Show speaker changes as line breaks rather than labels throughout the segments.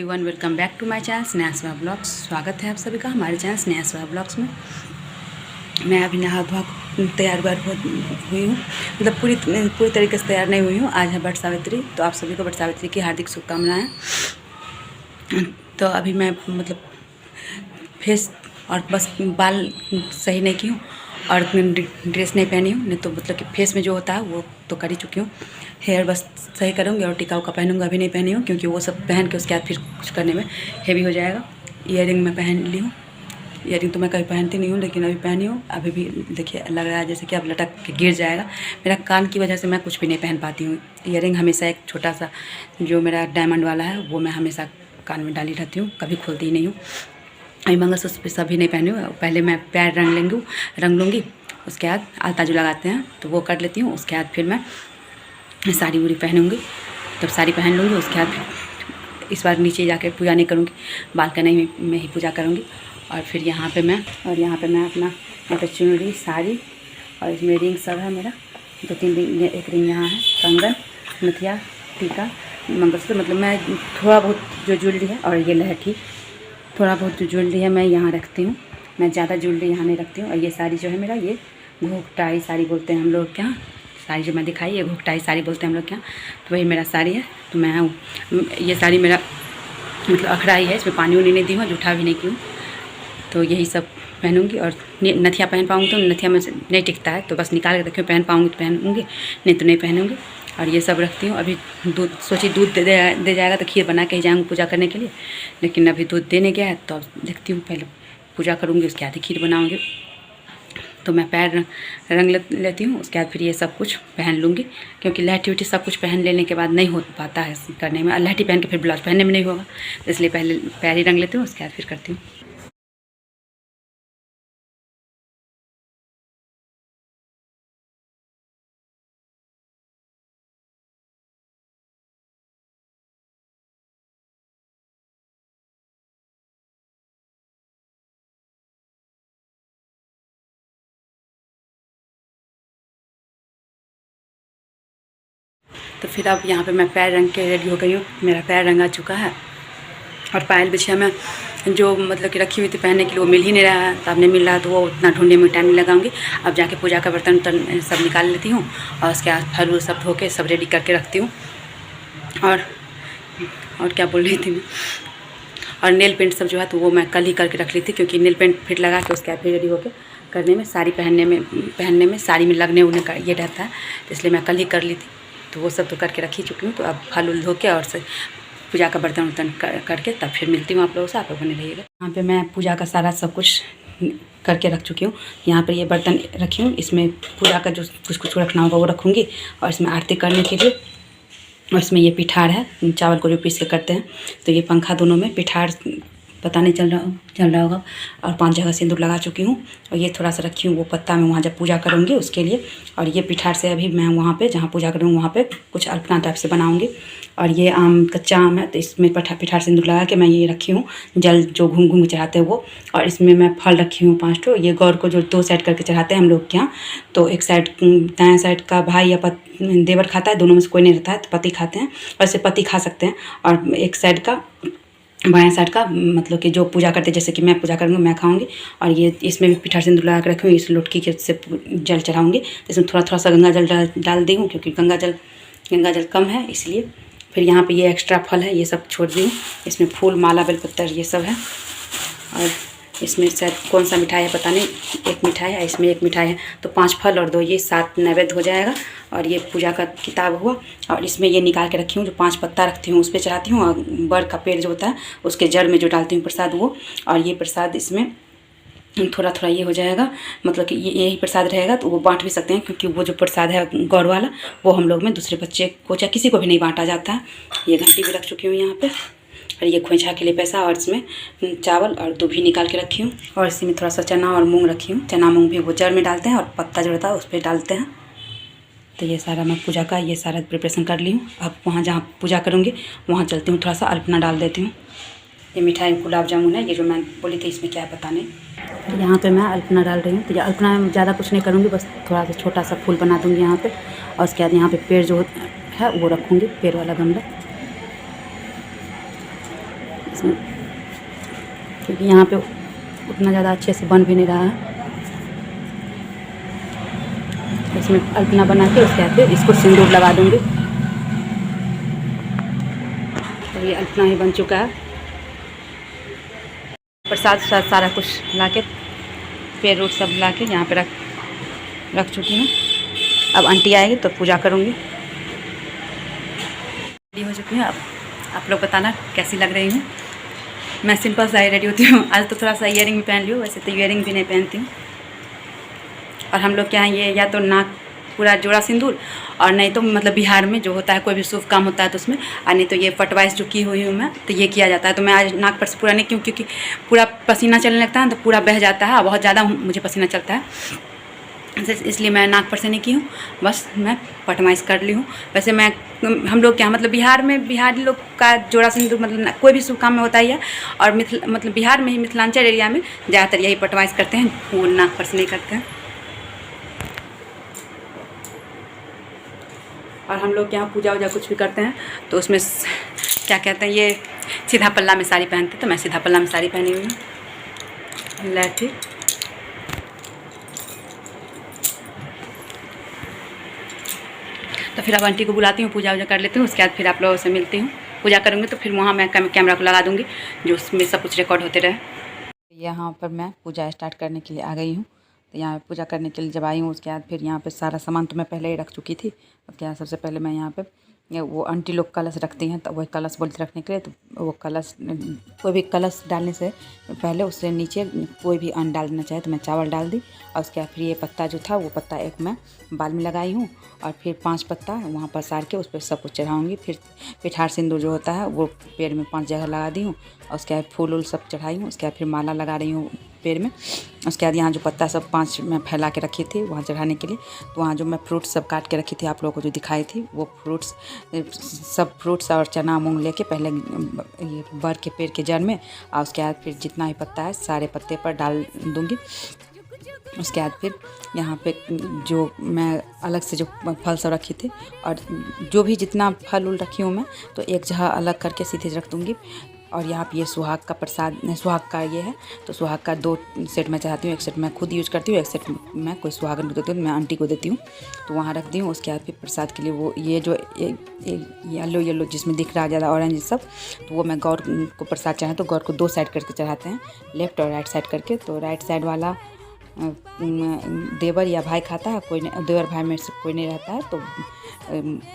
Everyone, welcome back to my channel Sneha Swaha blogs. स्वागत है आप सभी का हमारे चैनल स्नेहा स्वाहा ब्लॉग्स में। मैं अभी नहा धोआ तैयार हुई हूँ, मतलब पूरी तरीके से तैयार नहीं हुई हूँ। आज है वट सावित्री, तो आप सभी को वट सावित्री की हार्दिक शुभकामनाएं। तो अभी मैं मतलब फेस और बस बाल सही नहीं की हूँ और ड्रेस नहीं पहनी हूँ, नहीं तो मतलब कि फेस में जो होता है वो तो कर ही चुकी हूँ। हेयर बस सही करूँगी और टिकाऊ का पहनूँगा, अभी नहीं पहनी हूँ क्योंकि वो सब पहन के उसके बाद फिर कुछ करने में हेवी हो जाएगा। ईयरिंग मैं पहन ली हूँ। ईयरिंग तो मैं कभी पहनती नहीं हूँ, लेकिन अभी पहनी हूँ। अभी भी देखिए लग रहा है जैसे कि अब लटक के गिर जाएगा। मेरा कान की वजह से मैं कुछ भी नहीं पहन पाती हूँ। ईयरिंग हमेशा एक छोटा सा जो मेरा डायमंड वाला है वो मैं हमेशा कान में डाली रहती हूँ, कभी खोलती ही नहीं हूँ। अभी मंगलसूत्र पे सभी नहीं पहनी हूँ। पहले मैं पैर रंग लूँगी, उसके बाद आलता जो लगाते हैं तो वो कर लेती हूँ। उसके बाद फिर मैं साड़ी वूड़ी पहनूँगी। जब साड़ी पहन लूँगी उसके बाद इस बार नीचे जाकर पूजा नहीं करूँगी, बालकनी में ही पूजा करूँगी। और फिर यहाँ पे मैं अपना यहाँ पे चुनरी साड़ी और इसमें रिंग सब है मेरा, 2-3 रिंग, एक रिंग यहाँ है, कंगन, नथिया, टीका, मंगलसूत्र। मतलब मैं थोड़ा बहुत जो ज्वेलरी है और ये लहठी, थोड़ा बहुत जो ज्वेलरी है मैं यहाँ रखती हूँ। मैं ज़्यादा ज्वेलरी यहाँ नहीं रखती हूँ। और ये साड़ी जो है मेरा, ये घुघटाई साड़ी बोलते हैं हम लोग के यहाँ। साड़ी जो मैं दिखाई ये घुघटाई साड़ी बोलते हैं हम लोग के यहाँ, तो वही मेरा साड़ी है। तो मैं ये साड़ी मेरा मतलब अखड़ाई है, इसमें पानी वानी नहीं दी हूँ, जूठा भी नहीं की हूँ। तो यही सब पहनूँगी। और नथिया पहन पाऊँगी तो नथिया में नहीं टिकता है, तो बस निकाल के रखी हूँ। पहन पाऊँगी तो पहनूँगी, नहीं तो नहीं पहनूँगी। और ये सब रखती हूँ। अभी दूध सोची दूध दे जाएगा तो खीर बना के ही जाऊँगी पूजा करने के लिए, लेकिन अभी दूध देने गया है तो अब देखती हूँ, पहले पूजा करूँगी उसके बाद खीर बनाऊँगी। तो मैं पैर रंग लेती हूँ, उसके बाद फिर ये सब कुछ पहन लूँगी, क्योंकि लहठी उठी सब कुछ पहन लेने के बाद नहीं हो पाता है करने में। लहठी पहन के फिर ब्लाउज पहनने में नहीं होगा, इसलिए पहले पैर ही रंग लेती हूँ, उसके बाद फिर करती हूँ। तो फिर अब यहाँ पे मैं पैर रंग के रेडी हो गई हूँ। मेरा पैर रंगा चुका है और पायल बिछिया में जो मतलब कि रखी हुई थी पहनने के लिए वो मिल ही नहीं रहा है। तो अब नहीं मिल रहा तो वो उतना ढूंढने में टाइम नहीं लगाऊंगी। अब जाके पूजा का बर्तन सब निकाल लेती हूँ और उसके बाद फल सब धो के सब रेडी करके रखती हूँ। और क्या बोल रही थी मैं, और नेल पेंट सब जो है तो वो मैं कल ही करके रख ली थी, क्योंकि नेल पेंट फिर लगा के उसके बाद फिर रेडी होकर करने में, साड़ी पहनने में साड़ी में लगने उगने का ये रहता है, तो इसलिए मैं कल ही कर ली थी। तो वो सब तो करके रखी चुकी हूँ। तो अब फल उल धो के और से पूजा का बर्तन वर्तन करके तब फिर मिलती हूँ आप लोगों से। आप लोग बने रहिएगा। यहाँ पे मैं पूजा का सारा सब कुछ करके रख चुकी हूँ। यहाँ पर ये बर्तन रखी हूँ, इसमें पूजा का जो कुछ रखना होगा वो रखूँगी। और इसमें आरती करने के लिए, और इसमें ये पिठार है, चावल को जो पीस के करते हैं। तो ये पंखा दोनों में पिठार पता नहीं चल रहा होगा। और 5 जगह सिंदूर लगा चुकी हूँ। और ये थोड़ा सा रखी हूँ वो पत्ता में, वहाँ जब पूजा करूँगी उसके लिए। और ये पिठार से अभी मैं वहाँ पे जहाँ पूजा करूँगी वहाँ पे कुछ अल्पना टाइप से बनाऊँगी। और ये कच्चा आम है, तो इसमें पिठार सिंदूर लगा के मैं ये रखी हूँ, जल जो घूम चढ़ाते हैं वो। और इसमें मैं फल रखी हूँ 5 ठो। ये गौर को जो 2 साइड करके चढ़ाते हैं हम लोग के यहाँ, तो एक साइड दाएँ साइड का भाई या देवर खाता है, दोनों में से कोई नहीं रहता है तो पति खाते हैं। वैसे पति खा सकते हैं। और एक साइड का बाएं साइड का मतलब कि जो पूजा करते, जैसे कि मैं पूजा करूँगी मैं खाऊंगी। और ये इसमें भी पिठार सिंदूर लगा के रखूँगी। इस लोटकी के से जल चढ़ाऊँगी। इसमें थोड़ा सा गंगा जल डाल दी हूँ, क्योंकि गंगा जल कम है इसलिए। फिर यहाँ पे ये एक्स्ट्रा फल है, ये सब छोड़ दी हूँ। इसमें फूल, माला, बेलपत्र ये सब है। और इसमें शायद कौन सा मिठाई है पता नहीं, एक मिठाई है, इसमें एक मिठाई है। तो 5 फल और 2 ये 7 नैवेद्य हो जाएगा। और ये पूजा का किताब हुआ। और इसमें ये निकाल के रखी हूँ, जो 5 पत्ता रखती हूँ उस पर चढ़ाती हूँ। और बर का पेड़ जो होता है उसके जड़ में जो डालती हूँ प्रसाद वो। और ये प्रसाद इसमें थोड़ा ये हो जाएगा, मतलब कि यही प्रसाद रहेगा तो वो बांट भी सकते हैं, क्योंकि वो जो प्रसाद है गौर वाला वो हम लोग में दूसरे बच्चे को चाहे किसी को भी नहीं बांटा जाता है। ये घंटी भी रख चुकी हूँ यहाँ पे। और ये खोइछा के लिए पैसा, और इसमें चावल और दूभी निकाल के रखी हूँ। और इसी में थोड़ा सा चना और मूंग रखी हूँ। चना मूंग भी वो जड़ में डालते हैं और पत्ता जो रहता है उस पर डालते हैं। तो ये सारा मैं पूजा का ये सारा प्रिपरेशन कर ली हूँ। अब वहाँ जहाँ पूजा करूँगी वहाँ चलती हूँ, थोड़ा सा अल्पना डाल देती हूँ। ये मिठाई गुलाब जामुन है, ये जो मैं बोली थी, इसमें क्या है पता नहीं। तो यहाँ पे मैं अल्पना डाल रही हूँ। तो ये अल्पना में ज़्यादा कुछ नहीं करूँगी, बस थोड़ा सा छोटा सा फूल बना दूँगी यहाँ पे। और उसके बाद यहाँ पे पेड़ जो है वो रखूँगी, पेड़ वाला गमला। क्योंकि यहाँ पे उतना ज़्यादा अच्छे से बन भी नहीं रहा है। इसमें अल्पना बना के उसके बाद फिर इसको सिंदूर लगा दूँगी। तो ये अल्पना ही बन चुका है। प्रसाद सारा कुछ ला के पेड़ रूट सब ला के यहाँ पे रख चुकी हूँ। अब आंटी आएगी तो पूजा करूँगी। रेडी हो चुकी हूँ। अब आप लोग बताना कैसी लग रही हूँ। मैं सिंपल सा ही रेडी होती हूँ। आज तो थोड़ा सा ईयरिंग भी पहन ली हूँ, वैसे तो ईयरिंग भी नहीं पहनती हूँ। और हम लोग क्या है, ये या तो नाक पूरा जोड़ा सिंदूर, और नहीं तो मतलब बिहार में जो होता है कोई भी शुभ काम होता है तो उसमें, और नहीं तो ये पटवाइस जो की हुई हूँ मैं, तो ये किया जाता है। तो मैं आज नाक पर से पूरा नहीं क्यों, क्योंकि पूरा पसीना चलने लगता है तो पूरा बह जाता है, बहुत ज़्यादा मुझे पसीना चलता है, इसलिए मैं नाक पर से नहीं की हूँ। बस मैं पटवाइस कर ली हूँ। वैसे मैं हम लोग क्या मतलब बिहार में, बिहारी लोग का जोड़ा सिंदूर मतलब कोई भी शुभ काम में होता ही है। और मतलब बिहार में ही मिथिलांचल एरिया में ज़्यादातर यही पटवाइस करते हैं, वो नाक पर से नहीं करते हैं। और हम लोग यहाँ पूजा वूजा कुछ भी करते हैं तो उसमें क्या कहते हैं, ये सीधा पल्ला में साड़ी पहनते हैं, तो मैं सीधा पल्ला में साड़ी पहनी हुई हूँ। लहठी तो फिर अब आंटी को बुलाती हूँ, पूजा वूजा कर लेती हूँ। उसके बाद फिर आप लोगों से मिलती हूँ। पूजा करूँगी तो फिर वहाँ मैं कैमरा को लगा दूँगी जो उसमें सब कुछ रिकॉर्ड होते रहे। यहाँ पर मैं पूजा स्टार्ट करने के लिए आ गई हूँ। तो यहाँ पूजा करने के लिए जब आई हूँ उसके बाद फिर यहाँ पे सारा सामान तो मैं पहले ही रख चुकी थी। उसके बाद सबसे पहले मैं यहाँ पे वो आंटी लोग कलश रखती हैं, तो वही कलश बोलते रखने के लिए, तो वो कलश कोई भी कलश डालने से पहले उससे नीचे कोई भी अन्न डाल देना चाहिए। तो मैं चावल डाल दी और उसके बाद फिर ये पत्ता जो था वो पत्ता एक मैं बाल में लगाई हूँ और फिर 5 पत्ता वहाँ पर सार के उस पर सब कुछ चढ़ाऊँगी। फिर पिठार सिंदूर जो होता है वो पेड़ में 5 जगह लगा दी हूँ और उसके बाद फूल उल सब चढ़ाई हूँ। उसके बाद फिर माला लगा रही हूँ पेड़ में। उसके बाद यहाँ जो पत्ता सब 5 मैं फैला के रखी थी वहाँ चढ़ाने के लिए, तो वहाँ जो मैं फ्रूट्स सब काट के रखी थी आप लोगों को जो दिखाई थी, वो फ्रूट्स सब फ्रूट्स और चना मूंग लेके पहले ये बर के पेड़ के जड़ में, और उसके बाद फिर जितना भी पत्ता है सारे पत्ते पर डाल दूँगी। उसके बाद फिर यहाँ पे जो मैं अलग से जो फल सब रखी थी और जो भी जितना फल उल रखी हूँ मैं, तो एक जगह अलग करके सीधे रख दूँगी। और यहाँ पे ये सुहाग का प्रसाद, सुहाग का ये है, तो सुहाग का 2 सेट मैं चाहती हूँ। एक सेट मैं खुद यूज़ करती हूँ, एक सेट मैं कोई सुहागन को देती हूँ, मैं आंटी को देती हूँ, तो वहाँ रख दी हूँ। उसके बाद फिर प्रसाद के लिए वो ये जो येलो जिसमें दिख रहा है ज़्यादा ऑरेंज सब, तो वो मैं गौर को प्रसाद चढ़ाती हूँ। तो गौर को 2 साइड करके चढ़ाते हैं, लेफ़्ट और राइट साइड करके। तो राइट साइड वाला देवर या भाई खाता है, कोई नहीं, देवर भाई में से कोई नहीं रहता है तो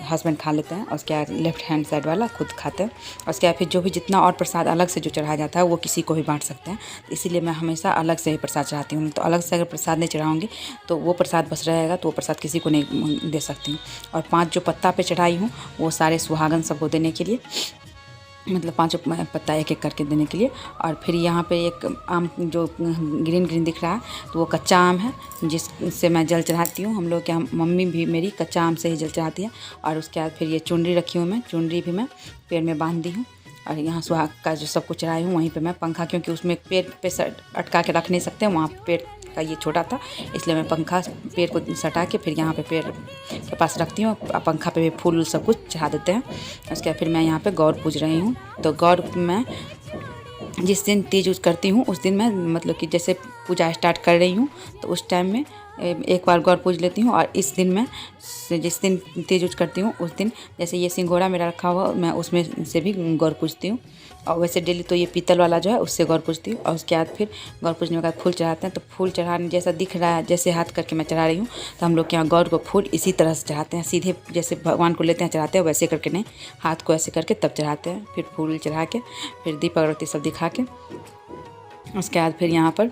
हस्बैंड खा लेते हैं। उसके बाद लेफ्ट हैंड साइड वाला खुद खाते हैं। उसके बाद फिर जो भी जितना और प्रसाद अलग से जो चढ़ाया जाता है वो किसी को भी बांट सकते हैं, इसीलिए मैं हमेशा अलग से ही प्रसाद चढ़ाती हूँ। तो अलग से अगर प्रसाद नहीं चढ़ाऊँगी तो वो प्रसाद बस रहेगा, तो वो प्रसाद किसी को नहीं दे सकती हूँ। और 5 जो पत्ता पे चढ़ाई हूँ वो सारे सुहागन सबको देने के लिए, मतलब 5 पत्ता एक एक करके देने के लिए। और फिर यहाँ पे एक आम जो ग्रीन दिख रहा है, तो वो कच्चा आम है जिससे मैं जल चढ़ाती हूँ। हम लोग क्या, मम्मी भी मेरी कच्चा आम से ही जल चढ़ाती है। और उसके बाद फिर ये चुनरी रखी हूँ मैं, चुनरी भी मैं पेड़ में बांध दी हूँ। और यहाँ सुहाग का जो सब कुछ चढ़ाई हूँ वहीं पे मैं पंखा, क्योंकि उसमें पेड़ पे अटका के रख नहीं सकते, वहाँ पेड़ का ये छोटा था, इसलिए मैं पंखा पेड़ को सटा के फिर यहाँ पे पेड़ के पास रखती हूँ। पंखा पे भी फूल सब कुछ चढ़ा देते हैं। उसके बाद फिर मैं यहाँ पे गौर पूज रही हूँ। तो गौर मैं जिस दिन तीज यूज करती हूँ उस दिन मैं मतलब कि जैसे पूजा स्टार्ट कर रही हूँ तो उस टाइम में एक बार गौर पूज लेती हूँ। और इस दिन मैं जिस दिन तीज यूज करती हूँ उस दिन जैसे ये सिंघोड़ा मेरा रखा हुआ मैं उसमें से भी गौर पूजती हूँ। और वैसे डेली तो ये पीतल वाला जो है उससे गौर पूजती हूँ। और उसके बाद फिर गौर पूजने के बाद फूल चढ़ाते हैं। तो फूल चढ़ाने जैसा दिख रहा है, जैसे हाथ करके मैं चढ़ा रही हूँ, तो हम लोग के यहाँ गौर को फूल इसी तरह से चढ़ाते हैं, सीधे जैसे भगवान को लेते हैं चढ़ाते हैं वैसे करके नहीं, हाथ को ऐसे करके तब चढ़ाते हैं। फिर फूल चढ़ा के फिर दीप अगरबत्ती सब दिखा के उसके बाद फिर यहाँ पर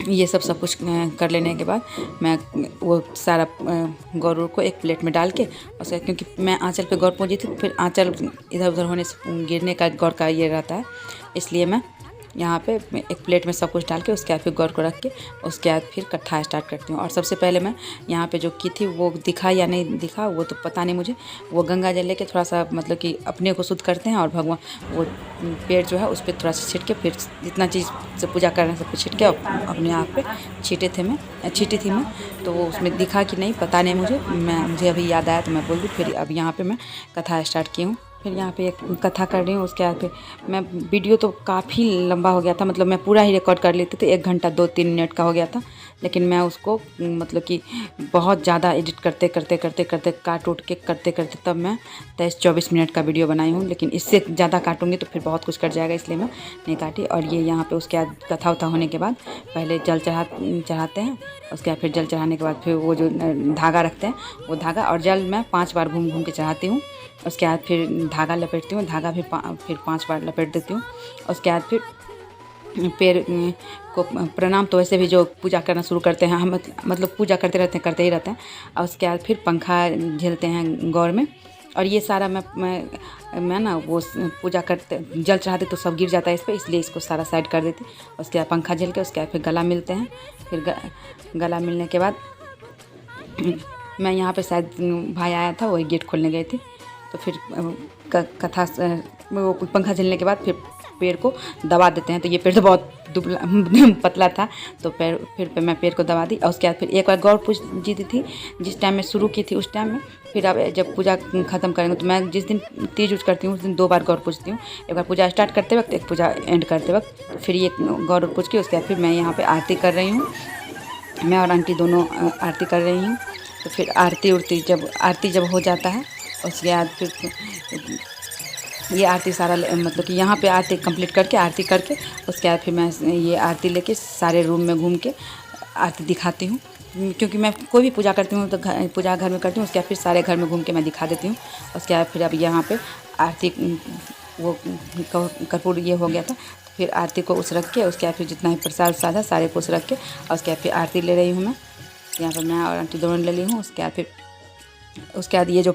ये सब कुछ कर लेने के बाद मैं वो सारा गौर को एक प्लेट में डाल के उसका, क्योंकि मैं आंचल पे गौर पूजी थी, फिर आंचल इधर उधर होने से गिरने का गौर का ये रहता है, इसलिए मैं यहाँ पे एक प्लेट में सब कुछ डाल के उसके बाद फिर गौर को रख के उसके बाद फिर कट्ठा स्टार्ट करती हूँ। और सबसे पहले मैं यहाँ पे जो की थी वो दिखा या नहीं दिखा वो तो पता नहीं मुझे, वो गंगा जल लेके थोड़ा सा मतलब कि अपने को शुद्ध करते हैं और भगवान वो पेड़ जो है उस पर थोड़ा सा छिटके फिर जितना चीज़ से पूजा करना सब कुछ छिटके अपने आप पे छीटी थी मैं, तो वो उसमें दिखा कि नहीं पता नहीं मुझे अभी याद आया तो मैं बोल दूँ। फिर अब यहाँ पर मैं कथा स्टार्ट की हूँ। फिर यहाँ पे एक कथा कर रही हूँ। उसके बाद फिर मैं वीडियो तो काफ़ी लंबा हो गया था, मतलब मैं पूरा ही रिकॉर्ड कर लेती थी, 1 घंटा 2-3 मिनट का हो गया था। लेकिन मैं उसको मतलब कि बहुत ज़्यादा एडिट करते काट उट के करते तब मैं 23-24 मिनट का वीडियो बनाई हूँ। लेकिन इससे ज़्यादा काटूँगी तो फिर बहुत कुछ कट जाएगा, इसलिए मैं नहीं काटी। और ये यहाँ पे उसके बाद कथा उथा होने के बाद पहले जल चढ़ाते हैं। उसके बाद फिर जल चढ़ाने के बाद फिर वो जो धागा रखते हैं वो धागा और जल मैं 5 बार घूम के चढ़ाती हूँ। उसके बाद फिर धागा लपेटती हूँ, धागा फिर 5 बार लपेट देती हूँ। उसके बाद फिर पैर को प्रणाम, तो वैसे भी जो पूजा करना शुरू करते हैं हम मतलब पूजा करते ही रहते हैं। और उसके बाद फिर पंखा झेलते हैं गौर में। और ये सारा मैं ना वो पूजा करते जल चढ़ाते तो सब गिर जाता है इस पर, इसलिए इसको सारा साइड कर देती। उसके बाद पंखा झेल के उसके बाद फिर गला मिलते हैं। फिर गला मिलने के बाद मैं यहाँ पे शायद भाई आया था, वही गेट खोलने गए थे। तो फिर कथा वो पंखा झेलने के बाद फिर पैर को दबा देते हैं। तो ये पैर तो बहुत दुबला पतला था, तो फिर मैं पैर को दबा दी। और उसके बाद फिर एक बार गौर पूजी थी जिस टाइम में शुरू की थी उस टाइम में। फिर अब जब पूजा ख़त्म करेंगे तो मैं जिस दिन तीज यूज करती हूँ उस दिन 2 बार गौर पूजती हूँ। एक बार पूजा स्टार्ट करते वक्त, एक पूजा एंड करते वक्त। तो फिर ये गौर पूज के उसके बाद फिर मैं यहाँ पर आरती कर रही हूँ। मैं और आंटी दोनों आरती कर रही हूँ। तो फिर आरती जब हो जाता है उसके बाद फिर ये आरती सारा मतलब कि यहाँ पे आरती कंप्लीट करके आरती करके उसके बाद फिर मैं ये आरती लेके सारे रूम में घूम के आरती दिखाती हूँ। क्योंकि मैं कोई भी पूजा करती हूँ तो पूजा घर में करती हूँ, उसके बाद फिर सारे घर में घूम के मैं दिखा देती हूँ। उसके बाद फिर अब यहाँ पे आरती वो कर्पूर ये हो गया था, तो फिर आरती को उस रख के उसके बाद फिर जितना ही प्रसाद है सारे को उस रख के और उसके बाद फिर आरती ले रही हूँ मैं। यहाँ पर मैं और आंटी दोनों ले ली हूँ। उसके बाद ये जो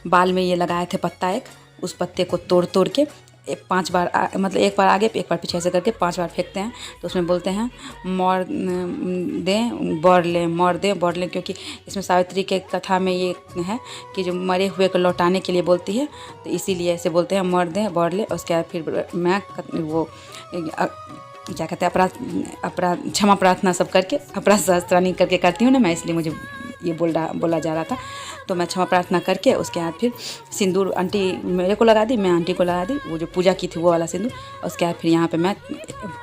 बाल में ये लगाए थे पत्ता एक, उस पत्ते को तोड़ के 5 बार मतलब 1 बार आगे 1 बार पीछे ऐसे करके 5 बार फेंकते हैं। तो उसमें बोलते हैं मोर दें बोर लें, क्योंकि इसमें सावित्री के कथा में ये है कि जो मरे हुए को लौटाने के लिए बोलती है, तो इसीलिए ऐसे बोलते हैं मोर दें बोर लें। उसके बाद फिर मैं वो क्या कहते हैं अपराध क्षमा प्रार्थना सब करके अपराध सहस्त्राणी करके करती हूँ ना मैं, इसलिए मुझे ये बोला जा रहा था। तो मैं क्षमा प्रार्थना करके उसके बाद फिर सिंदूर आंटी मेरे को लगा दी, मैं आंटी को लगा दी, वो जो पूजा की थी वो वाला सिंदूर। उसके बाद फिर यहाँ पे मैं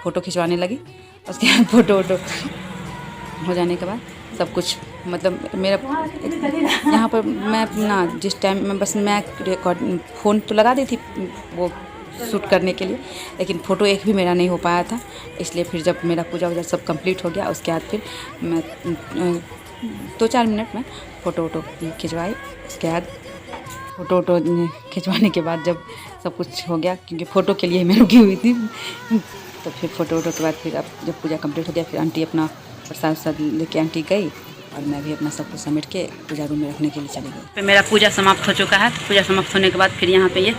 फ़ोटो खिंचवाने लगी। उसके बाद फ़ोटो हो जाने के बाद सब कुछ मतलब मेरा यहाँ पर मैं ना जिस टाइम में बस मैं रिकॉर्ड फ़ोन तो लगा दी थी वो शूट करने के लिए, लेकिन फ़ोटो एक भी मेरा नहीं हो पाया था। इसलिए फिर जब मेरा पूजा वूजा सब कंप्लीट हो गया उसके बाद फिर मैं 2-4 मिनट में फ़ोटो खिंचवाई। उसके बाद फ़ोटो खिंचवाने के बाद जब सब कुछ हो गया, क्योंकि फ़ोटो के लिए मैं रुकी हुई थी, तो फिर फ़ोटो के बाद फिर अब जब पूजा कंप्लीट हो गया फिर आंटी अपना प्रसाद लेके आंटी गई और मैं भी अपना सब कुछ समेट के पूजा रूम में रखने के लिए चली गई। फिर मेरा पूजा समाप्त हो चुका है। पूजा समाप्त होने के बाद फिर यहाँ पे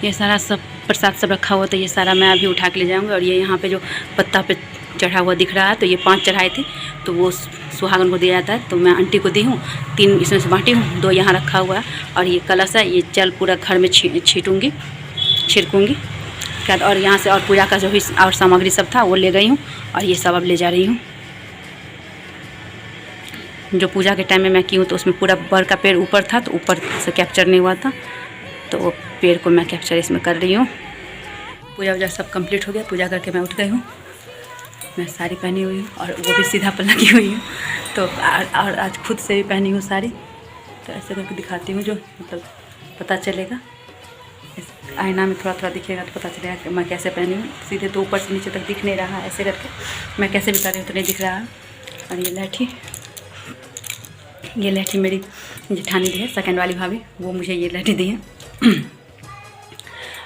ये सारा सब प्रसाद सब रखा हुआ, तो ये सारा मैं अभी उठा के ले जाऊँगी। और ये यहाँ पे जो पत्ता पे चढ़ा हुआ दिख रहा है, तो ये 5 चढ़ाए थे, तो वो सुहागन को दिया जाता है। तो मैं आंटी को दी हूँ, 3 इसमें से बांटी हूँ, 2 यहाँ रखा हुआ है। और ये कलश है, ये जल पूरा घर में छिड़कूँगी। और यहाँ से और पूजा का जो भी और सामग्री सब था वो ले गई हूँ, और ये सब अब ले जा रही हूँ। जो पूजा के टाइम में मैं की हूँ तो उसमें पूरा बर का पेड़ ऊपर था, तो ऊपर से कैप्चर नहीं हुआ था, तो वो पेड़ को मैं कैप्चर इसमें कर रही हूँ। पूजा वूजा सब कंप्लीट हो गया। पूजा करके मैं उठ गई हूँ। मैं साड़ी पहनी हुई हूँ और वो भी सीधा पल्ला की हुई हूँ, तो और आज खुद से भी पहनी हूँ साड़ी। तो ऐसे करके दिखाती हूँ जो मतलब पता चलेगा, इस आईना में थोड़ा दिखेगा तो पता चलेगा कि मैं कैसे पहनी हूँ। सीधे तो ऊपर से नीचे तक दिख नहीं रहा है, ऐसे करके मैं कैसे भी कर रही हूँ तो नहीं दिख रहा है। और ये लहठी मेरी जेठानी दी है, सेकंड वाली भाभी, वो मुझे ये लहठी दी है।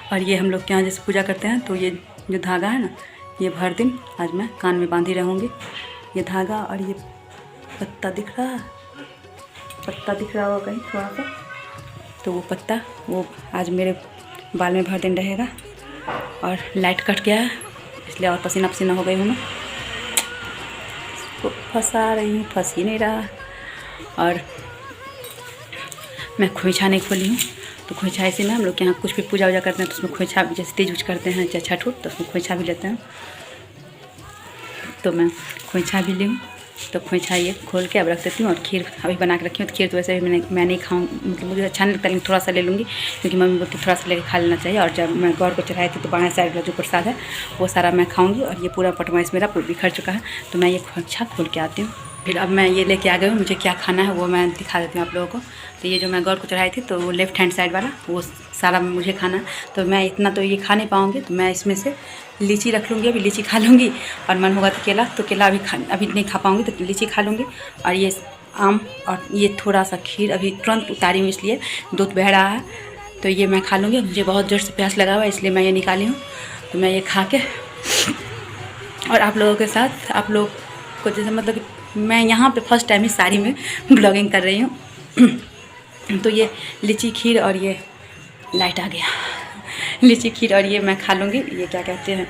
और ये हम लोग के यहाँ जैसे पूजा करते हैं तो ये जो धागा है ना, ये भर दिन आज मैं कान में बांधी रहूँगी। ये धागा और ये पत्ता दिख रहा होगा कहीं थोड़ा सा, तो वो पत्ता वो आज मेरे बाल में भर दिन रहेगा। और लाइट कट गया है इसलिए और पसीना हो गई हूँ मैं, इसको फंसा रही हूँ, फंस ही नहीं रहा। और मैं खोइछा नहीं खोली हूँ, तो खोइछा ऐसे में हम लोग यहाँ कुछ भी पूजा वूजा करते हैं तो उसमें खोइछा जैसे तीज यूज करते हैं चाहे छठ हो तो उसमें खोइछा भी लेते हैं, तो मैं खोइछा भी ली हूँ। तो खोइछा ये खोल के अब रख देती हूँ। और खीर अभी बना के रखी हूँ। तो खीर तो वैसे भी मैं नहीं खाऊँ, मतलब मुझे अच्छा नहीं लगता, लेकिन थोड़ा सा ले लूँगी क्योंकि मम्मी बोलती थोड़ा सा लेके खा लेना चाहिए। और जब मैं गौर को चढ़ाई थी तो बाएं साइड का जो प्रसाद है वो सारा मैं खाऊँगी। और ये पूरा पटवाइस मेरा बिखर चुका है, तो मैं ये खोइछा खोल के आती हूँ। फिर अब मैं ये लेके आ गई हूँ, मुझे क्या खाना है वो मैं दिखा देती हूँ आप लोगों को। तो ये जो मैं गौर को चढ़ाई थी तो वो लेफ्ट हैंड साइड वाला वो सारा मुझे खाना है। तो मैं इतना तो ये खा नहीं पाऊँगी, तो मैं इसमें से लीची रख लूँगी, अभी लीची खा लूँगी। और मन होगा तो केला अभी नहीं खा पाऊँगी तो लीची खा लूँगी। और ये आम और ये थोड़ा सा खीर अभी तुरंत उतारी हूँ, इसलिए दूध बह रहा है, तो ये मैं खा लूँगी। मुझे बहुत जोर से प्यास लगा हुआ है, इसलिए मैं ये निकाली हूँ। तो मैं ये खा के और आप लोगों के साथ, आप लोग को जैसे मतलब मैं यहाँ पे फर्स्ट टाइम ही साड़ी में ब्लॉगिंग कर रही हूँ। तो ये लीची खीर और ये लाइट आ गया, लीची खीर और ये मैं खा लूँगी। ये क्या कहते हैं,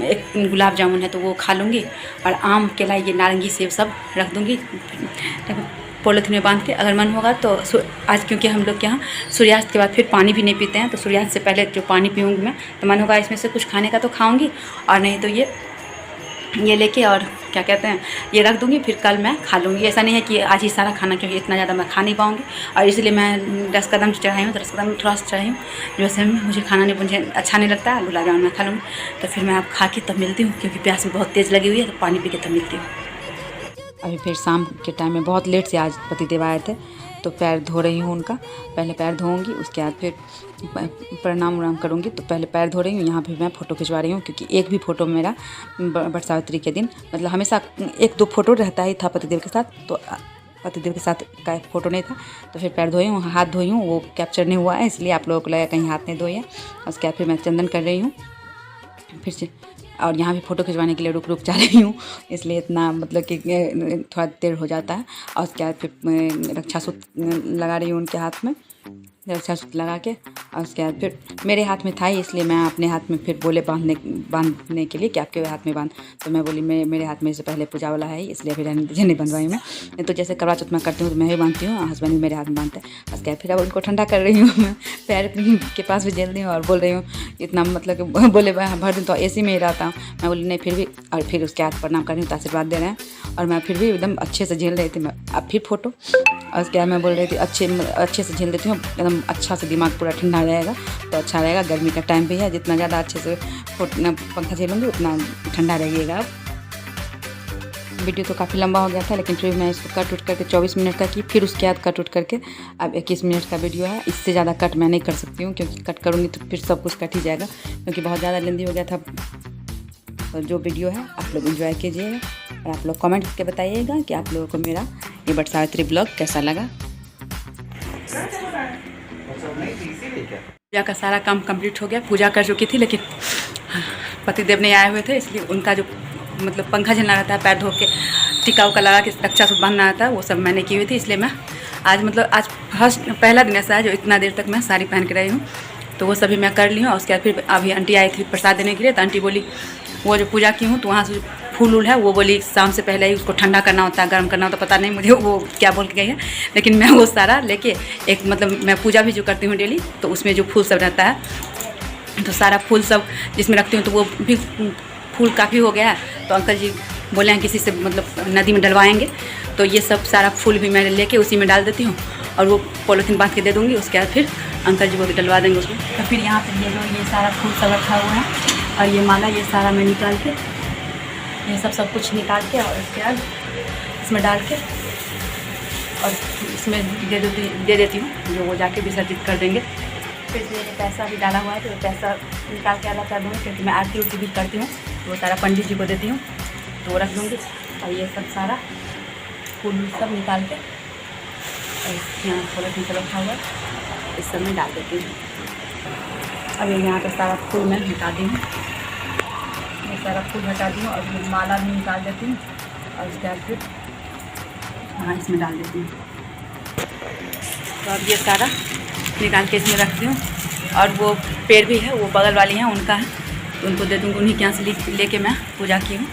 एक गुलाब जामुन है तो वो खा लूँगी। और आम केला ये नारंगी सेब सब रख दूँगी पॉलीथिन में बांध के। अगर मन होगा तो आज क्योंकि हम लोग के यहाँ सूर्यास्त के बाद फिर पानी भी नहीं पीते हैं, तो सूर्यास्त से पहले जो पानी पीऊँगी मैं, तो मन होगा इसमें से कुछ खाने का तो खाऊँगी, और नहीं तो ये लेके और क्या कहते हैं ये रख दूँगी, फिर कल मैं खा लूँगी। ऐसा नहीं है कि आज ही सारा खाना, क्योंकि इतना ज़्यादा मैं खा नहीं पाऊँगी। और इसलिए मैं रस कदम चढ़ाई हूँ, तो रस कदम थोड़ा सा चढ़ाई हूँ। वैसे मुझे खाना नहीं, मुझे अच्छा नहीं लगता, गुलाब जामुन मैं खा लूँगी। तो फिर मैं अब खा के तब मिलती हूँ, क्योंकि प्यास में बहुत तेज़ लगी हुई है, तो पानी पी के तब मिलती हूँ। अभी फिर शाम के टाइम में बहुत लेट से आज पतिदेव आए थे, तो पैर धो रही हूँ उनका। पहले पैर धोऊंगी, उसके बाद फिर प्रणाम उणाम करूँगी। तो पहले पैर धो रही हूँ, यहाँ पे मैं फ़ोटो खिंचवा रही हूँ, क्योंकि एक भी फ़ोटो मेरा बट सावित्री के दिन, मतलब हमेशा 1-2 फ़ोटो रहता ही था पतिदेव के साथ, तो पतिदेव के साथ का फ़ोटो नहीं था। तो फिर पैर धोई हूँ, हाथ धोई हूँ, वो कैप्चर नहीं हुआ है, इसलिए आप लोगों को लगा कहीं हाथ नहीं धोई है। उसके बाद फिर मैं चंदन कर रही हूँ फिर से, और यहाँ भी फ़ोटो खिंचवाने के लिए रुक जा रही हूँ, इसलिए इतना मतलब कि थोड़ा देर हो जाता है। और उसके बाद फिर रक्षा सूत्र लगा रही हूँ उनके हाथ में, रक्षा सूत्र लगा के। और उसके बाद फिर मेरे हाथ में था ही, इसलिए मैं अपने हाथ में फिर बोले बांधने के लिए कि आपके हाथ में बांध। तो मैं बोली मेरे हाथ में से पहले पूजा वाला है, इसलिए फिर नहीं बंधवाई मैं। नहीं तो जैसे करवा चौथ में करती हूँ तो मैं ही बांधती हूँ, हस्बैंड भी मेरे हाथ में बांधते हैं। उसके बाद फिर अब उनको ठंडा कर रही हूँ मैं, पैर के पास भी जेल दी हूँ और बोल रही हूँ इतना, मतलब कि बोले भर दिन तो एसी में ही रहता हूँ। मैं बोली नहीं फिर भी, और फिर उसके हाथ प्रणाम कर रही हूँ, आशीर्वाद दे रहे हैं। और मैं फिर भी एकदम अच्छे से झेल रही थी मैं। अब फिर फ़ोटो, और उसके बाद मैं बोल रही थी अच्छे से झेल देती हूँ, एकदम अच्छा से दिमाग पूरा ठंडा रहेगा तो अच्छा रहेगा। गर्मी का टाइम भी है, जितना ज़्यादा अच्छे से पंखा झेलूँगी उतना ठंडा रहेगा। वीडियो तो काफ़ी लंबा हो गया था, लेकिन फिर मैं इसको कट उट करके 24 मिनट का की, फिर उसके बाद कट उट करके अब 21 मिनट का वीडियो है। इससे ज़्यादा कट मैं नहीं कर सकती हूँ, क्योंकि कट करूँगी तो फिर सब कुछ कट ही जाएगा, क्योंकि बहुत ज़्यादा लेंदी हो गया था। तो जो वीडियो है आप लोग एंजॉय कीजिएगा, और आप लोग कमेंट करके बताइएगा कि आप लोगों को मेरा ये बट सावित्री ब्लॉग कैसा लगा। पूजा का सारा काम कंप्लीट हो गया, पूजा कर चुकी थी, लेकिन पतिदेव नहीं आए हुए थे, इसलिए उनका जो मतलब पंखा झलना रहता है, पैर धो के टिकाऊ का लगा के रक्षा सूत्र बांधना रहता है, वो सब मैंने की हुई थी। इसलिए मैं आज पहला दिन ऐसा है जो इतना देर तक मैं साड़ी पहन के रही हूँ, तो वो सभी मैं कर ली हूँ। और उसके बाद फिर अभी आंटी आई थी प्रसाद देने के लिए, तो आंटी बोली वो जो पूजा की हूँ तो वहाँ से फूल उल है, वो बोली शाम से पहले ही उसको ठंडा करना होता है, गर्म करना होता है, पता नहीं मुझे वो क्या बोल के गई है। लेकिन मैं वो सारा लेके एक, मतलब मैं पूजा भी जो करती हूँ डेली, तो उसमें जो फूल सब रहता है, तो सारा फूल सब जिसमें रखती हूँ, तो वो भी फूल काफ़ी हो गया है। तो अंकल जी बोले हैं किसी से मतलब नदी में डलवाएंगे, तो ये सब सारा फूल भी मैं लेके उसी में डाल देती हूँ, और वो पॉलीथीन बांध के दे दूँगी। उसके बाद फिर अंकल जी को भी डलवा देंगे उसमें। तो फिर यहाँ पर ये सारा फूल सब रखा हुआ है, और ये माला ये सारा मैं निकाल के, ये सब कुछ निकाल के, और उसके बाद इसमें डाल के और इसमें दे देती हूँ, जो वो जाके विसर्जित कर देंगे। फिर ये पैसा भी डाला हुआ है, तो पैसा निकाल के अलग कर दूँगी, क्योंकि मैं आरती उरती भी करती हूँ, तो वो सारा पंडित जी को देती हूँ, तो वो रख दूँगी। और ये सब सारा फूल सब निकाल के यहाँ पॉलीथीन से रखा हुआ है, इस सब में डाल देती हूँ। अब यहाँ पे सारा फूल मैं हटा दी हूँ, ये सारा फूल हटा दी हूँ, और ये माला भी निकाल देती हूँ, और उसके बाद फिर हाँ इसमें डाल देती हूँ। तो अब ये सारा निकाल के इसमें रखती हूँ। और वो पेड़ भी है, वो बगल वाली हैं, उनका है, तो उनको दे दूँगी, उन्हीं के यहाँ से लेके मैं पूजा की हूँ।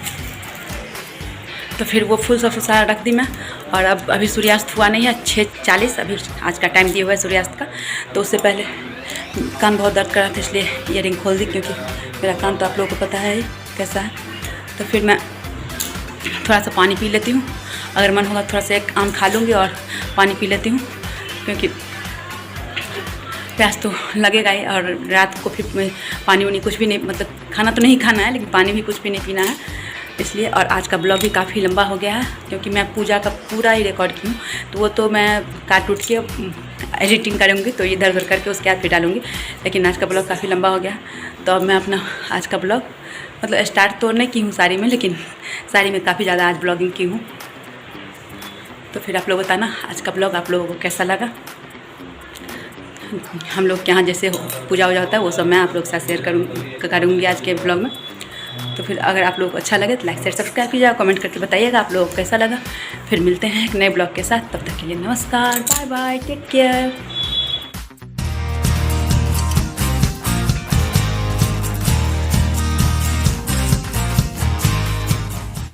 तो फिर वो फूल सब सारा रख दी मैं। और अब अभी सूर्यास्त हुआ नहीं है, 6:40 अभी आज का टाइम दिया हुआ है सूर्यास्त का। तो उससे पहले कान बहुत दर्द कर रहा था, इसलिए ईयरिंग खोल दी, क्योंकि मेरा कान तो आप लोगों को पता है ही कैसा है। तो फिर मैं थोड़ा सा पानी पी लेती हूँ, अगर मन होगा थोड़ा सा एक आम खा लूँगी और पानी पी लेती हूँ, क्योंकि प्यास तो लगेगा ही। और रात को फिर पानी वानी कुछ भी नहीं, मतलब खाना तो नहीं खाना है लेकिन पानी भी कुछ भी नहीं पीना है, इसलिए। और आज का ब्लॉग भी काफ़ी लंबा हो गया है, क्योंकि मैं पूजा का पूरा ही रिकॉर्ड की हूँ, तो वो तो मैं काट उठ के एडिटिंग करूँगी, तो इधर उधर करके उसके बाद फिर डालूँगी। लेकिन आज का ब्लॉग काफ़ी लंबा हो गया, तो अब मैं अपना आज का ब्लॉग मतलब स्टार्ट तो नहीं की हूँ साड़ी में, लेकिन साड़ी में काफ़ी ज़्यादा आज ब्लॉगिंग की हूँ। तो फिर आप लोग बताना आज का ब्लॉग आप लोगों को कैसा लगा। हम लोग के यहाँ जैसे पूजा वूजा होता है वो सब मैं आप लोग के साथ शेयर करूँगी आज के ब्लॉग में। तो फिर अगर आप लोग को अच्छा लगे तो लाइक शेयर सब्सक्राइब कीजिएगा, कमेंट करके बताइएगा आप लोगों को कैसा लगा। फिर मिलते हैं एक नए ब्लॉग के साथ, तब तक के लिए नमस्कार, बाय बाय, टेक केयर।